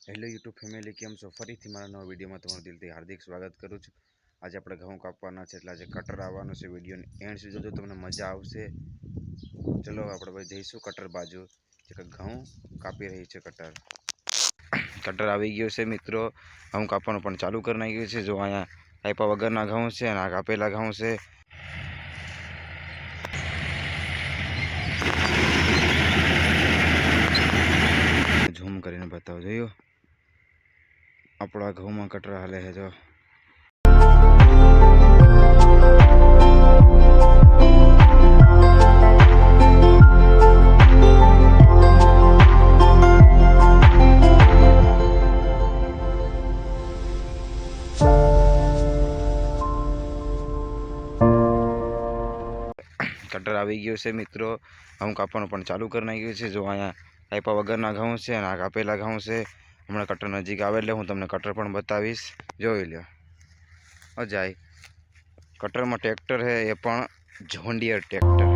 Hello YouTube family, કેમ છો? ફરીથી મારા નવા વિડીયોમાં તમારું દિલથી હાર્દિક સ્વાગત કરું છું। આજે આપણે ઘઉં કાપવાના છે, એટલે આજે કટર આવવાનું છે। વિડીયોની એન્ડ સુધી જોજો, તમને મજા આવશે। ચલો આપણે ભાઈ જઈશું કટર બાજુ, જે ઘઉં કાપી રહી છે કટર। કટર આવી ગયું છે મિત્રો, ઘઉં કાપવાનું પણ ચાલુ કરી નાખ્યું છે। જો અહીંયા કાપ્યા વગરના ઘઉં છે અને આ કાપેલા ઘઉં છે। ઝૂમ કરીને બતાવો, જોયું આપણા ઘઉંમાં કટર હાલે છે। જો કટર આવી ગયું છે મિત્રો, ઘઉં કાપવાનું પણ ચાલુ કરી નાખ્યું છે। જો અહીંયા કાપ્યા વગરના ઘઉં છે અને આ કાપેલા ઘઉં છે। હમણાં કટર નજીક આવે એટલે હું તમને કટર પણ બતાવીશ, જોઈ લો। જાય કટરમાં ટ્રેક્ટર છે, એ પણ જોન ડીયર ટ્રેક્ટર।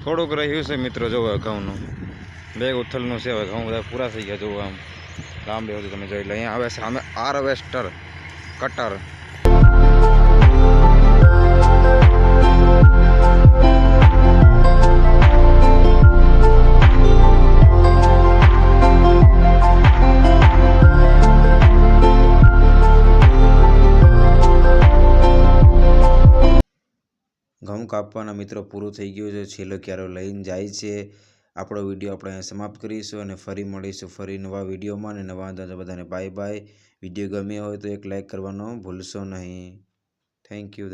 થોડુંક રહ્યું છે મિત્રો, જોવો ઘઉંનું બેગ ઉથલનું છે। હવે ઘઉં બધા પૂરા થઈ ગયા, જોવો આમ લાંબે બધું તમે જોઈ લો। અહીંયા આવે સામે હાર્વેસ્ટર કટર। ઘઉં કાપવાના મિત્રો પૂરું થઈ ગયું છે, છેલ્લો ક્યારો લઈને જાય છે। આપણો વિડીયો આપણે અહીંયા સમાપ્ત કરીશું અને ફરી મળીશું ફરી નવા વિડીયોમાં અને નવા અંદાજે। બધાને બાય બાય। વિડીયો ગમ્યો હોય તો એક લાઇક કરવાનો ભૂલશો નહીં। Thank you.